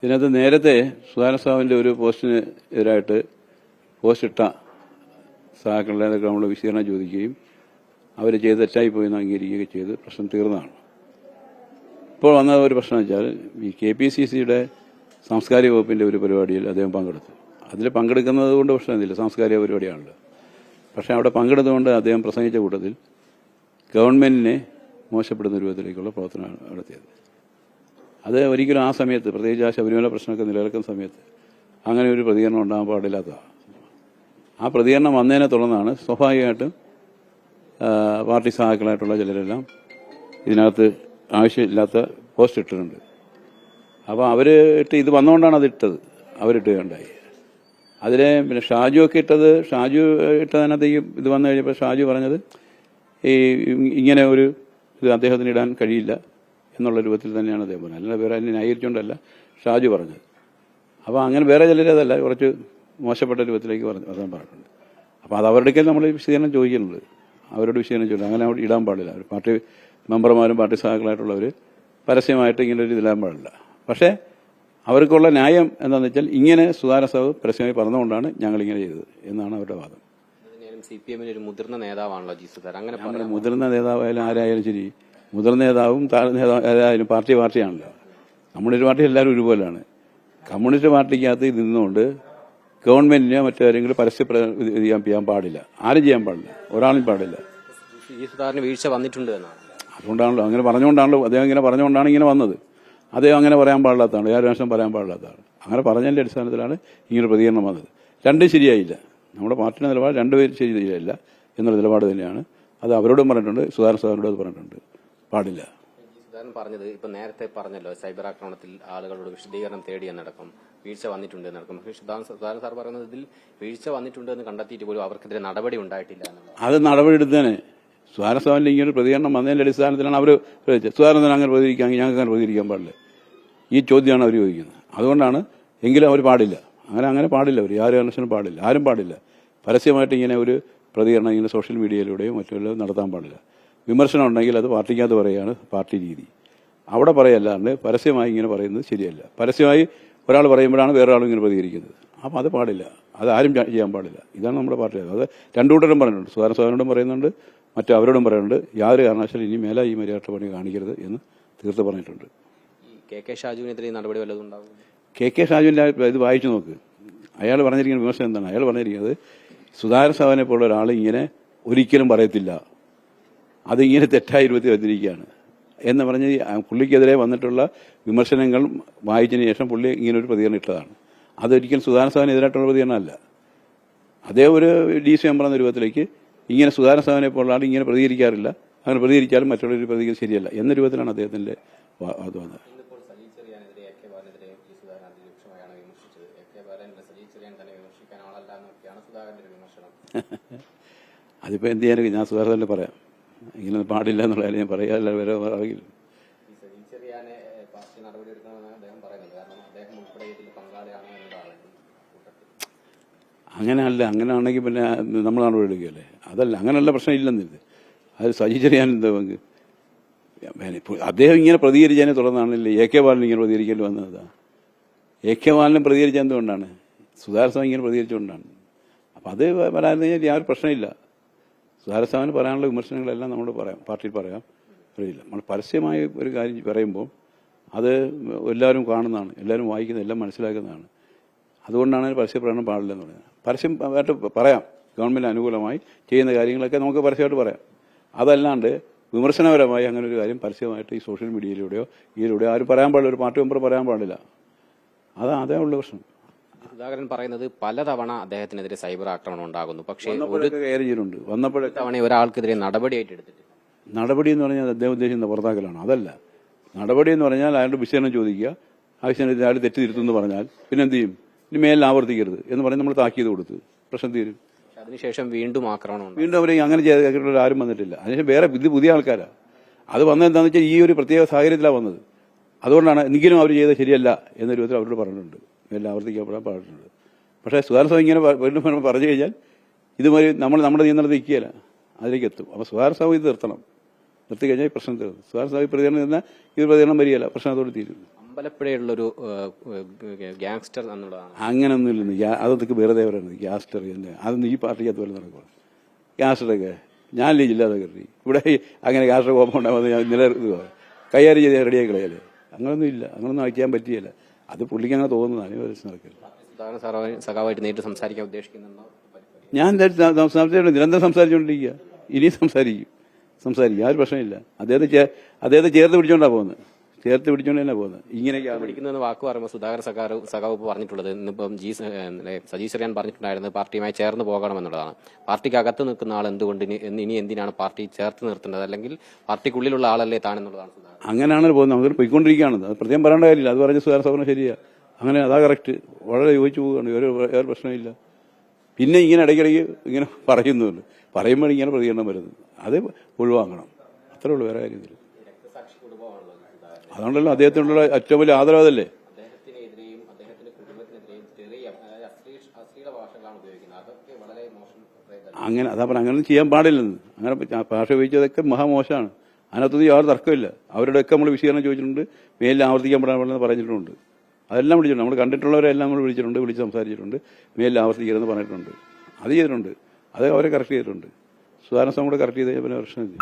ഇതിനകത്ത് നേരത്തെ സുധാകരൻ ഒരു പോസ്റ്റിന് എതിരായിട്ട് പോസ്റ്റിട്ട സഹാക്കളുടെ നമ്മൾ വിശദീകരണം ചോദിക്കുകയും അവർ ചെയ്ത് തെറ്റായി പോയി അംഗീകരിക്കുകയും ചെയ്ത് പ്രശ്നം തീർന്നതാണ്. ഇപ്പോൾ വന്ന ഒരു പ്രശ്നം വെച്ചാൽ ഈ KPCCയുടെ സാംസ്കാരിക വകുപ്പിന്റെ ഒരു പരിപാടിയിൽ അദ്ദേഹം പങ്കെടുത്തു. അതിൽ പങ്കെടുക്കുന്നത് കൊണ്ട് പ്രശ്നമില്ല, സാംസ്കാരിക പരിപാടിയാണല്ലോ. പക്ഷേ അവിടെ പങ്കെടുത്തുകൊണ്ട് അദ്ദേഹം പ്രസംഗിച്ച കൂട്ടത്തിൽ ഗവൺമെന്റിനെ മോശപ്പെടുന്ന രൂപത്തിലേക്കുള്ള പ്രവർത്തനമാണ് നടത്തിയത്. അത് ഒരിക്കലും ആ സമയത്ത്, പ്രത്യേകിച്ച് ആ ശബരിമല പ്രശ്നമൊക്കെ നിലനിൽക്കുന്ന സമയത്ത് അങ്ങനെ ഒരു പ്രതികരണം ഉണ്ടാകാൻ പാടില്ലാത്തതാണ്. ആ പ്രതികരണം വന്നതിനെ തുടർന്നാണ് സ്വാഭാവികമായിട്ടും പാർട്ടി സഹാക്കളായിട്ടുള്ള ചിലരെല്ലാം ഇതിനകത്ത് ആവശ്യമില്ലാത്ത പോസ്റ്റ് ഇട്ടിട്ടുണ്ട്. അപ്പോൾ ഇത് വന്നുകൊണ്ടാണ് അത് ഇട്ടത്, അവരിട്ടുകയുണ്ടായി. അതിലെ പിന്നെ ഷാജു ഒക്കെ ഷാജു ഇട്ടതിനകത്ത് ഇത് വന്നു കഴിഞ്ഞപ്പോൾ ഷാജു പറഞ്ഞത് ഇങ്ങനെ ഇത് അദ്ദേഹത്തിന് ഇടാൻ കഴിയില്ല എന്നുള്ള രൂപത്തിൽ തന്നെയാണ് അദ്ദേഹം പറഞ്ഞത്. അല്ല വേറെ അതിനെ ന്യായീകരിച്ചുകൊണ്ടല്ല ഷാജു പറഞ്ഞത്. അപ്പോൾ അങ്ങനെ വേറെ ചിലരതല്ല, കുറച്ച് മോശപ്പെട്ട രൂപത്തിലേക്ക് അദ്ദേഹം പറഞ്ഞിട്ടുണ്ട്. അപ്പോൾ അത് അവരുടെ നമ്മൾ വിശദീകരണം ചോദിക്കുന്നുണ്ട്, അവരോട് വിശദീകരണം ചോദിക്കുന്നത് അങ്ങനെ അവിടെ ഇടാൻ പാടില്ല. പാർട്ടി മെമ്പർമാരും പാർട്ടി സഹാക്കളായിട്ടുള്ളവർ പരസ്യമായിട്ട് ഇങ്ങനെ ഒരു ഇതിടാൻ പാടില്ല. പക്ഷേ അവർക്കുള്ള ന്യായം എന്താണെന്ന് വെച്ചാൽ ഇങ്ങനെ സുധാകരൻ പരസ്യമായി പറഞ്ഞുകൊണ്ടാണ് ഞങ്ങളിങ്ങനെ ചെയ്തത് എന്നാണ് അവരുടെ വാദം. CPM-ന് ഒരു മുതിർന്ന നേതാവാണല്ലോ ജി സുധാകരൻ. അങ്ങനെ മുതിർന്ന നേതാവായാലും ആരായാലും ശരി, മുതിർന്ന നേതാവും താഴ്ന്ന നേതാവും ആരായാലും പാർട്ടിയാണല്ലോ. കമ്മ്യൂണിസ്റ്റ് പാർട്ടി എല്ലാവരും ഒരുപോലെയാണ്. കമ്മ്യൂണിസ്റ്റ് പാർട്ടിക്കകത്ത് ഇത് നിന്നുകൊണ്ട് ഗവൺമെന്റിനെ മറ്റു കാര്യങ്ങൾ ചെയ്യാൻ പാടില്ല, ആരും ചെയ്യാൻ പാടില്ല, ഒരാളും പാടില്ല. ജി സുധാകരന് വീഴ്ച വന്നിട്ടുണ്ട് എന്നാണ്. അതുകൊണ്ടാണല്ലോ അങ്ങനെ അദ്ദേഹം ഇങ്ങനെ പറഞ്ഞുകൊണ്ടാണ് ഇങ്ങനെ വന്നത്. അദ്ദേഹം അങ്ങനെ പറയാൻ പാടില്ലാത്തതാണ്, യാതൊരു പറയാൻ പാടില്ലാത്തതാണ്. അങ്ങനെ പറഞ്ഞതിന്റെ അടിസ്ഥാനത്തിലാണ് ഇങ്ങനൊരു പ്രതികരണം വന്നത്. രണ്ടും ശരിയായില്ല. നമ്മുടെ പാർട്ടിയുടെ നിലപാട് രണ്ടുപേരും ശരിയായില്ല എന്നുള്ള നിലപാട് തന്നെയാണ്. അത് അവരോടും പറഞ്ഞിട്ടുണ്ട്, സുധാകരനോടും അത് പറഞ്ഞിട്ടുണ്ട്, പാടില്ല. സുധാകരൻ പറഞ്ഞത് ഇപ്പൊ നേരത്തെ പറഞ്ഞല്ലോ, സൈബർ ആക്രമണത്തിൽ ആളുകളോട് വിശദീകരണം തേടിയെന്നടക്കം വീഴ്ച വന്നിട്ടുണ്ട് എന്നടക്കം. പക്ഷേ സുധാകരൻ സാർ പറയുന്നത് ഇതിൽ വീഴ്ച വന്നിട്ടുണ്ട് എന്ന് കണ്ടെത്തിയിട്ട് പോലും അവർക്കെതിരെ നടപടി ഉണ്ടായിട്ടില്ല എന്നുള്ളത്. അത് നടപടി എടുത്തേനെ. സുധാകരൻ ഇങ്ങനെ പ്രതികരണം വന്നതിന്റെ അടിസ്ഥാനത്തിലാണ് അവർ സുധാകരൻ അങ്ങനെ പ്രതികരിക്കാൻ, ഞങ്ങൾക്ക് അങ്ങനെ പ്രതികരിക്കാൻ പാടില്ല, ഈ ചോദ്യമാണ് അവർ ചോദിക്കുന്നത്. അതുകൊണ്ടാണ് എങ്കിലും അവർ പാടില്ല, അങ്ങനെ പാടില്ല. അവർ ആരും അന്വേഷണം പാടില്ല, ആരും പാടില്ല. പരസ്യമായിട്ട് ഇങ്ങനെ ഒരു പ്രതികരണം ഇങ്ങനെ സോഷ്യൽ മീഡിയയിലൂടെയോ മറ്റുള്ള നടത്താൻ പാടില്ല. വിമർശനം ഉണ്ടെങ്കിൽ അത് പാർട്ടിക്കകത്ത് പറയുകയാണ് പാർട്ടി രീതി, അവിടെ പറയല്ലാണ്ട് പരസ്യമായി ഇങ്ങനെ പറയുന്നത് ശരിയല്ല. പരസ്യമായി ഒരാൾ പറയുമ്പോഴാണ് വേറൊരാളും ഇങ്ങനെ പ്രതികരിക്കുന്നത്. അപ്പോൾ അത് പാടില്ല, അത് ആരും ചെയ്യാൻ പാടില്ല. ഇതാണ് നമ്മുടെ പാർട്ടി. അത് രണ്ടു കൂട്ടരും പറഞ്ഞിട്ടുണ്ട്, സുധാകരനോടും പറയുന്നുണ്ട്, അവരോടും പറയുന്നുണ്ട്. യാതൊരു കാരണവശാലും ഇനി മേലെ ഈ മര്യാദ പണി കാണിക്കരുത് എന്ന് തീർത്ത് പറഞ്ഞിട്ടുണ്ട്. KK ഷാജുവിനെതിരെ നടപടി വല്ലതും ഉണ്ടാവും? KK ഷാജുവിന്റെ ഇത് വായിച്ചു നോക്ക്. അയാൾ പറഞ്ഞിരിക്കുന്ന വിമർശനം എന്താണ്? അയാൾ പറഞ്ഞിരിക്കുന്നത് സുധാകരൻ പോലുള്ള ഒരാൾ ഇങ്ങനെ ഒരിക്കലും പറയത്തില്ല, അതിങ്ങനെ തെറ്റായ രൂപത്തിൽ വന്നിരിക്കുകയാണ് എന്ന് പറഞ്ഞ് പുള്ളിക്കെതിരെ വന്നിട്ടുള്ള വിമർശനങ്ങൾ വായിച്ചതിന് ശേഷം പുള്ളി ഇങ്ങനെ ഒരു പ്രതികരണം ഇട്ടതാണ്. അതൊരിക്കലും സുധാകരൻ എതിരായിട്ടുള്ള പ്രതികരണമല്ല. അദ്ദേഹം ഒരു DC മെമ്പർ എന്ന രൂപത്തിലേക്ക് ഇങ്ങനെ സുധാകരൻ പോലുള്ള ആൾ ഇങ്ങനെ പ്രതികരിക്കാറില്ല, അങ്ങനെ പ്രതികരിച്ചാലും മറ്റുള്ളവർ പ്രതികരിക്കുന്നത് ശരിയല്ല എന്ന രൂപത്തിലാണ് അദ്ദേഹത്തിന്റെ അത് വന്നത്. അതിപ്പോ എന്ത് ചെയ്യാനും ഞാൻ സുധാകരനെ പറയാം, ഇങ്ങനെ പാടില്ല എന്നുള്ള കാര്യം ഞാൻ പറയാല്ല, വേറെ അറിയില്ല. അങ്ങനെയാണെങ്കിൽ പിന്നെ നമ്മൾ നടപടി എടുക്കുകയല്ലേ? അതല്ല, അങ്ങനെയുള്ള പ്രശ്നം ഇല്ലെന്നില്ല. അത് സജി എന്താ പങ്ക്? അദ്ദേഹം ഇങ്ങനെ പ്രതികരിച്ചതിനെ തുടർന്നാണല്ലേ AK ബാലൻ ഇങ്ങനെ പ്രതികരിക്കേണ്ടി വന്നത്. AK ബാലനും പ്രതികരിച്ച എന്തുകൊണ്ടാണ്? സുധാകരൻ ഇങ്ങനെ പ്രതികരിച്ചുകൊണ്ടാണ്. അപ്പം അത് വരാൻ കഴിഞ്ഞാൽ യാതൊരു പ്രശ്നമില്ല. സുധാകരൻ പറയാനുള്ള വിമർശനങ്ങളെല്ലാം നമ്മൾ പറയാം, പാർട്ടിയിൽ പറയാം, അറിയില്ല. നമ്മൾ പരസ്യമായ ഒരു കാര്യം പറയുമ്പോൾ അത് എല്ലാവരും കാണുന്നതാണ്, എല്ലാവരും വായിക്കുന്നത്, എല്ലാം മനസ്സിലാക്കുന്നതാണ്. അതുകൊണ്ടാണ് പരസ്യ പ്രകടനം പാടില്ല എന്ന് പറയുന്നത്. പരസ്യമായിട്ട് പറയാം, ഗവൺമെന്റ് അനുകൂലമായി ചെയ്യുന്ന കാര്യങ്ങളൊക്കെ നമുക്ക് പരസ്യമായിട്ട് പറയാം. അതല്ലാണ്ട് വിമർശനപരമായി അങ്ങനെ ഒരു കാര്യം പരസ്യമായിട്ട് ഈ സോഷ്യൽ മീഡിയയിലൂടെയോ ഇതിലൂടെയോ ആരും പറയാൻ പാടില്ല, ഒരു പാർട്ടി മെമ്പർ പറയാൻ പാടില്ല. അതേ ഉള്ള പ്രശ്നം. സുധാകരൻ പറയുന്നത് പലതവണ അദ്ദേഹത്തിനെതിരെ സൈബർ ആക്രമണം ഉണ്ടാകുന്നു, പക്ഷേ വന്നപ്പോഴൊക്കെ തവണ ഒരാൾക്കെതിരെ നടപടിയായിട്ട് എടുത്തിട്ട്. നടപടി എന്ന് പറഞ്ഞാൽ അദ്ദേഹം ഉദ്ദേശിക്കുന്ന പുറത്താക്കലാണ്. അതല്ല, നടപടി എന്ന് പറഞ്ഞാൽ അയാളുടെ വിശദീകരണം ചോദിക്കുക, ആവശ്യത്തിന് അയാൾ തെറ്റ് തിരുത്തുമെന്ന് പറഞ്ഞാൽ പിന്നെ എന്ത് ചെയ്യും? ഇനി മേലിൽ ആവർത്തിക്കരുത് എന്ന് പറഞ്ഞ് നമ്മൾ താക്കീത് കൊടുത്ത് പ്രശ്നം തീരും. അതിനുശേഷം വീണ്ടും ആക്രമണം, വീണ്ടും അവരെ അങ്ങനെ ചെയ്ത ആരും വന്നിട്ടില്ല. അതിനുശേഷം വേറെ പുതിയ ആൾക്കാരാണ്. അത് വന്നത് എന്താണെന്ന് വെച്ചാൽ ഈ ഒരു പ്രത്യേക സാഹചര്യത്തിലാണ് വന്നത്. അതുകൊണ്ടാണ് എങ്കിലും അവർ ചെയ്തത് ശരിയല്ല എന്ന രൂപത്തിൽ അവരോട് പറഞ്ഞിട്ടുണ്ട്, എല്ലാം ആവർത്തിക്കപ്പെടാൻ പാടിട്ടുണ്ട്. പക്ഷേ സുധാകരൻ ഇങ്ങനെ വീണ്ടും പറഞ്ഞു കഴിഞ്ഞാൽ ഇതുമാതിരി നമ്മുടെ നിയന്ത്രണത്തിൽ നിൽക്കുകയില്ല, അതിലേക്ക് എത്തും. അപ്പോൾ സുധാകരൻ ഇത് നിർത്തി കഴിഞ്ഞാൽ ഈ പ്രശ്നം തീർന്നു. സുധാകരൻ പ്രതികരണം നിന്നാൽ ഇത് പ്രതികരണം വരികയില്ല, പ്രശ്നത്തോട് തീരും. അമ്പലപ്പുഴയുള്ളൊരു ഗ്യാങ്സ്റ്റർ എന്നുള്ളതാണ്. അങ്ങനൊന്നുമില്ലെന്ന് അതൊക്കെ വെറുതെ പറയുന്നത് ഗ്യാസ്റ്റർ തന്നെ അതൊന്നും ഈ പാർട്ടിക്കകത്ത് പോലെ നടക്കുക. ഗ്യാസ്റ്ററൊക്കെ ഞാനല്ലേ ജില്ലാ സെക്രട്ടറി, ഇവിടെ അങ്ങനെ ഗ്യാസ്റ്റർ കോമ്പൗണ്ടാകുമ്പോൾ ഞാൻ നിലനിർത്തുക കൈകാര്യം ചെയ്ത് റെഡിയാക്കി കളയല്ലേ? അങ്ങനൊന്നും ഇല്ല, അങ്ങനൊന്നും അയക്കാൻ പറ്റിയല്ല. അത് പുള്ളിക്ക് അങ്ങനെ തോന്നുന്നതാണ് നടക്കില്ല. സഖാവായിട്ട് നേരിട്ട് സംസാരിക്കാൻ ഉദ്ദേശിക്കുന്നുണ്ടോ? ഞാൻ നിരന്തരം സംസാരിച്ചുകൊണ്ടിരിക്കുക, ഇനിയും സംസാരിക്കും ആ ഒരു പ്രശ്നമില്ല. അദ്ദേഹത്തെ ചേർത്ത് പിടിച്ചോണ്ടാണ് പോകുന്നത്, ചേർത്ത് പിടിച്ചോണ്ട് തന്നെ പോകുന്നത്. ഇങ്ങനെയൊക്കെയാണ് പിടിക്കുന്നതെന്ന് വാക്ക് പറയുമ്പോൾ സുധാകരൻ സഖാവ് പറഞ്ഞിട്ടുള്ളത് ഇന്നിപ്പം സജീഷ് ചെറിയാൻ പറഞ്ഞിട്ടുണ്ടായിരുന്നു പാർട്ടിയുമായി ചേർന്ന് പോകണമെന്നുള്ളതാണ്. പാർട്ടിക്ക് അകത്ത് നിൽക്കുന്ന ആൾ എന്തുകൊണ്ട് ഇനി എന്തിനാണ് പാർട്ടി ചേർത്ത് നിർത്തേണ്ടത്, അല്ലെങ്കിൽ പാർട്ടിക്കുള്ളിലുള്ള ആളല്ലേ താനെന്നുള്ളതാണ് സുധാകരൻ. അങ്ങനെയാണ് പോകുന്നത്. നമുക്ക് പോയിക്കൊണ്ടിരിക്കുകയാണ്, അത് പ്രത്യേകം പറയേണ്ട കാര്യമില്ല. അത് പറഞ്ഞ സുധാകരൻ സഭ ശരിയാ, അങ്ങനെ അതാ കറക്റ്റ്, വളരെ യോജിച്ചു പോവുകയാണ്, വേറെ പ്രശ്നമില്ല. പിന്നെ ഇങ്ങനെ ഇടയ്ക്കിടയ്ക്ക് ഇങ്ങനെ പറയുന്നുണ്ട്, പറയുമ്പോൾ ഇങ്ങനെ പ്രതികരണം വരുന്നത്, അത് ഒഴിവാക്കണം, അത്രേ ഉള്ളൂ, വേറെ കാര്യമില്ല. അതുകൊണ്ടല്ലോ അദ്ദേഹത്തിനുള്ള ഏറ്റവും വലിയ ആദരവ് അതല്ലേ. അങ്ങനെ അതാ പറഞ്ഞ അങ്ങനെയൊന്നും ചെയ്യാൻ പാടില്ലെന്ന്. അങ്ങനെ ഭാഷ ഉപയോഗിച്ചതൊക്കെ മഹാമോശമാണ്, അതിനകത്തൊന്നും യാതൊരു തർക്കമില്ല. അവരുടെയൊക്കെ നമ്മൾ വിശദീകരണം ചോദിച്ചിട്ടുണ്ട്, മേലിൽ ആവർത്തിക്കാൻ പാടില്ലെന്ന് പറഞ്ഞിട്ടുണ്ട്. അതെല്ലാം വിളിച്ചിട്ടുണ്ട്, നമ്മൾ കണ്ടിട്ടുള്ളവരെല്ലാം നമ്മൾ വിളിച്ച് സംസാരിച്ചിട്ടുണ്ട്, മേലിൽ ആവർത്തിക്കരുതെന്ന് പറഞ്ഞിട്ടുണ്ട്. അത് ചെയ്തിട്ടുണ്ട്, അത് അവരെ കറക്റ്റ് ചെയ്തിട്ടുണ്ട്. സുധാകരൻ കൂടെ കറക്റ്റ് ചെയ്ത് പിന്നെ പ്രശ്നമില്ല.